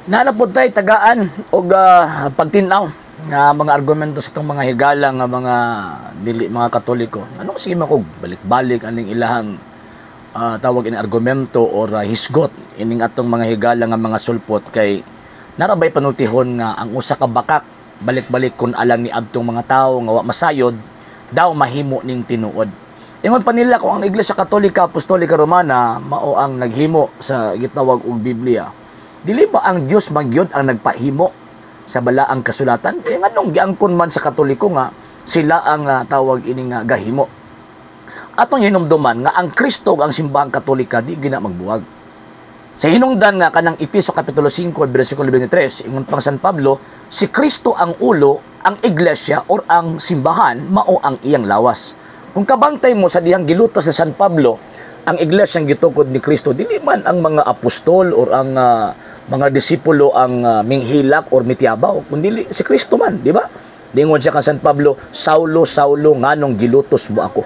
Nanapod tayo tagaan o pagtinaw nga mga argumento sa itong mga higala nga mga dili mga Katoliko. Ano kasi makog balik-balik aning ilahang tawag ini argumento or hisgot ining atong mga higala nga mga sulpot kay narabay panultihon nga ang usa ka bakak balik-balik kun alang ni abtong mga tawo nga wa masayod daw mahimo ning tinuod. Ingon pa nila kung ang Iglesia Katolika Apostolika Romana mao ang naghimo sa gitawag og Biblia. Dili ba ang Dios magyud ang nagpahimo sa balaang kasulatan? Eh nganong giangkon man sa Katoliko nga sila ang tawag ini nga gahimo. Atong hinumduman nga ang Kristo ang simbahang Katolika di gina magbuwag. Sa hinungdan nga kanang Efeso kapitulo 5 bersikulo 23 ingon pang San Pablo, si Kristo ang ulo, ang iglesia or ang simbahan mao ang iyang lawas. Kung kabantay mo sa dihang gilutos ni San Pablo, ang iglesia ang gitukod ni Kristo, dili man ang mga apostol or ang mga disipulo ang minghilak or mitiabaw, kundi si Kristo man, di ba? Dingon siya kan San Pablo, Saulo, Saulo, nganong gilutos mo ako.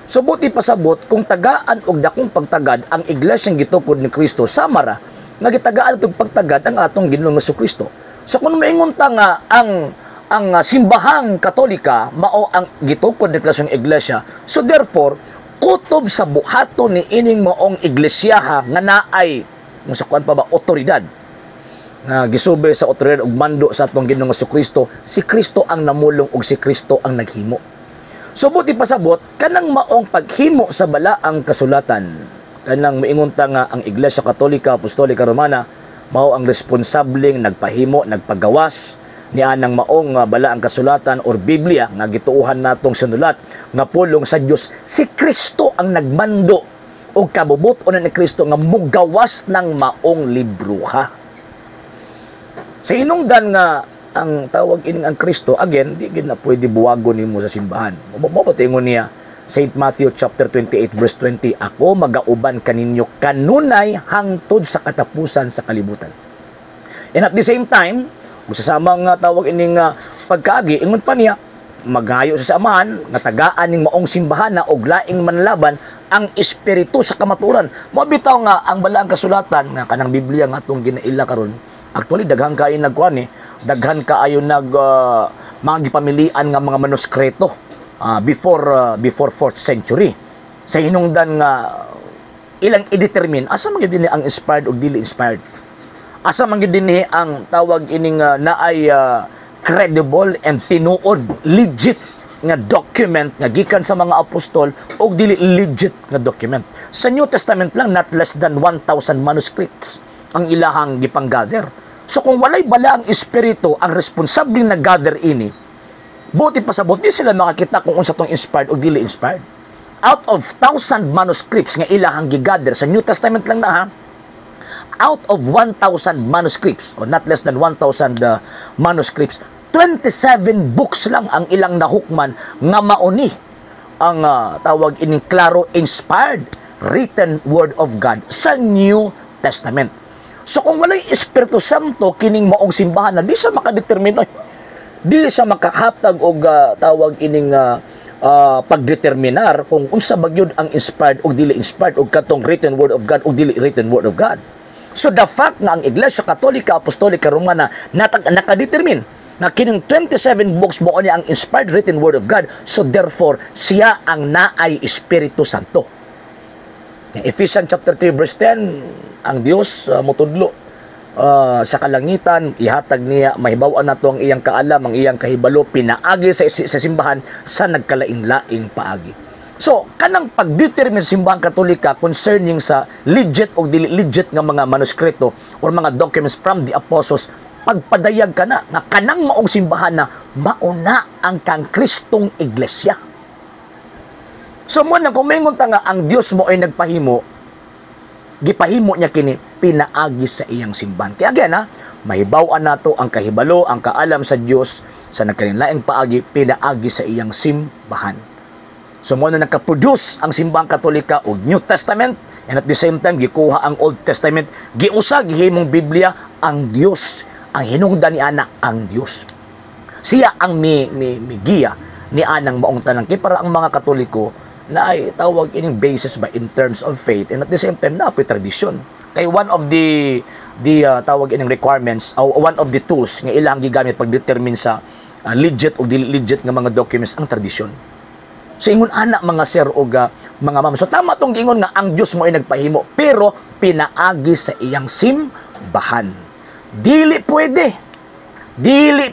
So buti pasabot kung tagaan og dakong pagtagad ang iglesia ang gitukod ni Kristo samara nga gitagaan og pagtagad ang atong Ginoong Kristo. So kung maingon ta nga ang simbahang Katolika mao ang gitukod ni Kristong iglesia, so therefore kutob sa buhaton ni ining maong iglesyaha nga naay sa kuan pa ba otoridad nga gisubay sa otoridad ug mando sa atong Ginoong Kristo, si Kristo ang namulong ug si Kristo ang naghimo. So buti pasabot kanang maong paghimo sa balaang kasulatan, kanang miingon ta nga ang Iglesia Katolika Apostolika Romana mao ang responsableng nagpahimo, nagpagawas ni anang maong balaang kasulatan or Biblia nga gituuhan natong sinulat nga pulong sa Dios. Si Kristo ang nagmando og kabubuton ni Kristo nga mugawas ng maong libro ha. Sa hinungdan nga ang tawag ining ang Kristo, again, di gid na pwede buwagon nimo sa simbahan. Mapatingon niya, St. Matthew chapter 28 verse 20, ako magauban kaninyo kanunay hangtod sa katapusan sa kalibutan. And at the same time, usasama nga tawag ining pagkaagi, ingon pa niya, magayo sa samahan, nga tagaan ning maong simbahan na og laing manlaban ang espiritu sa kamaturan. Mabitaw nga ang balaang kasulatan nga kanang Biblia nga atong ginaila karon. Actually daghan kaayo nagkuan daghan kaayo mga gipamilian nga mga manuskrito before 4th century. Sa hinungdan nga ilang i-determine asa man gid ang inspired ug dili inspired. Asa man gid dinhi ang tawag ining naay credible and tinuod legit nga document nga gikan sa mga apostol ug dili legit nga document. Sa New Testament lang not less than 1,000 manuscripts ang ilahang gipang-gather. So kung walay bala ang espiritu ang responsable na gather ini, buti pasabot di sila makakita kung unsa tong inspired o dili inspired. Out of 1,000 manuscripts nga ilahang gigather sa New Testament lang na ha, out of 1,000 manuscripts or not less than 1,000 manuscripts, 27 books lang ang ilang nahukman nga mauni ang tawag ining klaro inspired written word of God sa New Testament. So kung walay Espiritu Santo kining maong simbahan na di sa makadetermine, di sa makahatag og tawag ining pagdeterminar kung unsa bagyod ang inspired o dili inspired og katong written word of God o dili written word of God. So the fact nga ang Iglesia Katolika Apostolika Romana nakadetermine na kining 27 books mo niya ang inspired written word of God, so therefore siya ang naay Espiritu Santo. Ephesians chapter 3 verse 10, ang Dios mutudlo sa kalangitan, ihatag niya, mahibaw-an nato ang iyang kaalam, ang iyang kahibalo, pinaagi sa simbahan sa nagkalaing-laing paagi. So, kanang pag-determine simbahang Katolika concerning sa legit o dili legit nga mga manuskrito or mga documents from the apostles, pagpadayag ka na nga kanang maong simbahan na mauna ang kang Kristong iglesia. So mo na kung maingon ta nga ang Dios mo ay nagpahimo, gipahimo niya kini pinaagi sa iyang simbahan. Kaya again mahibaw-an nato ang kahibalo, ang kaalam sa Dios sa nagkalaing paagi pinaagi sa iyang simbahan. So mo na nakaproduce ang simbahang Katolika og New Testament, and at the same time gikuha ang Old Testament, giusag gihimong Biblia ang Dios, ang hinungdan ni ana ang Dios. Siya ang migiya ni anang maong tanan kay para ang mga Katoliko na ay tawag ining basis ba in terms of faith, and at the same time na apoy tradisyon. Kay one of the tawag ining requirements, o one of the tools nga ilang gigamit pag-determine sa legit o dili legit nga mga documents ang tradisyon. So ingon ana mga sir o mga ma'am. So tama tong ingon nga ang Dios mo ay nagpahimo, pero pinaagi sa iyang simbahan. Dili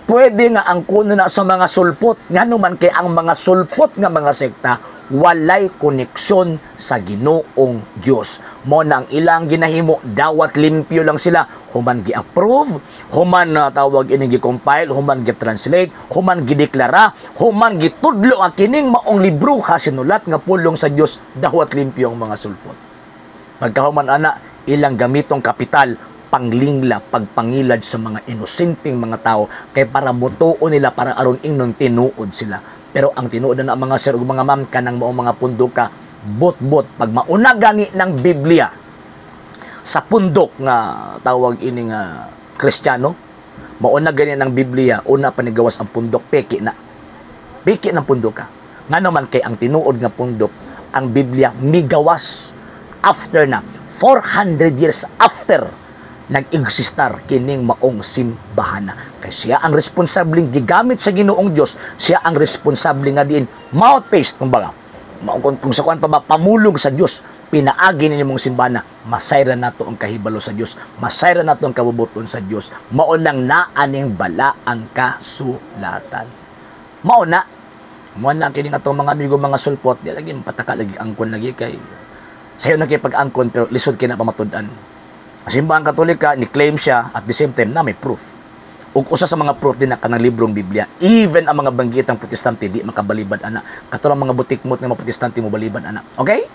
pwede nga ang kuno na sa mga sulpot. Ngano man kay ang mga sulpot nga mga sekta walay koneksyon sa Ginoong Dios. Mo nang ilang ginahimo dawat limpyo lang sila, human gi-approve, human tawag ini gi-compile, human gi-translate, human gideklara, human gitudlo ang kining maong libro ha sinulat nga pulong sa Dios, dawat limpyo ang mga sulpot. Pagkahuman ana ilang gamitong kapital panglingla, pagpangilad sa mga inosenteng mga tao kay para mutuon nila para aron ingnon tinuod sila. Pero ang tinuod na mga sir ug mga ma'am kanang maong mga pundok ka bot-bot pag mauna gani ng Biblia sa pundok nga tawag ini nga Kristiyano, mauna gani ng Biblia, una panigawas ang pundok peki ng pundok ka. Ngano man kay ang tinuod nga pundok ang Biblia migawas after na 400 years after nag-existar kining maong simbahan. Kay siya ang responsabling gigamit sa Ginoong Dios, siya ang responsable nga diin mouthpiece kumbaga. Kung sa kuan pa ba pamulong sa Dios, pinaagi ni mong simbahan, masayra nato ang kahibalo sa Dios, masayra nato ang kabubuton sa Dios. Mao nang naaning bala ang kasulatan. Mao na kining atong mga amigo mga sulpot, di lagi pataka lagi angkon lagi kay sayo na kay pag-angkon pero lisod kay na pamatud-an. Simbahan Katolika, ni-claim siya at the same time na may proof. Ug usa sa mga proof din na kanang librong Biblia, even ang mga banggitang protestante di makabalibad ana. Katulad mga butikmot nga mga protestante mo balibad ana. Okay?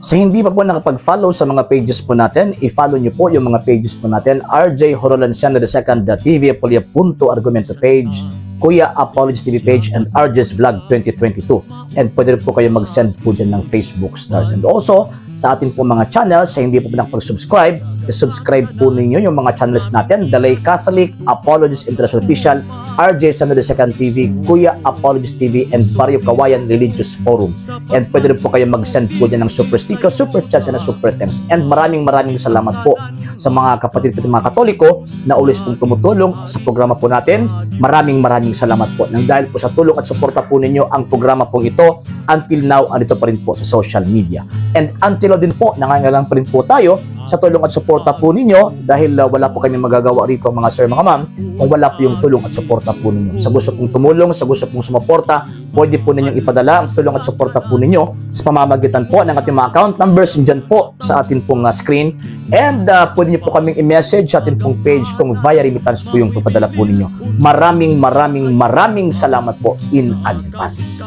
Sa hindi pa po nakapag-follow sa mga pages po natin, i-follow niyo po yung mga pages po natin. RJ Horolanciano II TV Apolia Punto Argumento page, Kuya Apologist TV page, and RJ's Vlog 2022. And pwede rin po kayo mag-send po dyan ng Facebook stars. And also, sa ating po mga channels, sa hindi po nakapag-subscribe, subscribe po ninyo yung mga channels natin, Dalay Catholic, Apologist International Official, RJ Sano II TV, Kuya Apologist TV, and Barrio Kawayan Religious Forum. And pwede rin po kayo mag-send po dyan ng super sticker, super chats, and super thanks. And maraming salamat po sa mga kapatid ko mga Katoliko na ulis pong tumutulong sa programa po natin. Maraming salamat po. Nang dahil po sa tulong at suporta po ninyo, ang programa pong ito, until now, andito pa rin po sa social media. And until now din po, nangangailangan pa rin po tayo sa tulong at suporta po ninyo dahil wala po kami magagawa rito mga sir, mga ma'am, kung wala po yung tulong at suporta po ninyo. Sa gusto pong tumulong, sa gusto pong sumuporta, pwede po ninyong ipadala ang tulong at suporta po ninyo sa pamamagitan po ng ating mga account numbers dyan po sa ating pong screen. And pwede nyo po kaming i-message sa ating pong page kung via remittance po yung papadala po ninyo. Maraming salamat po in advance.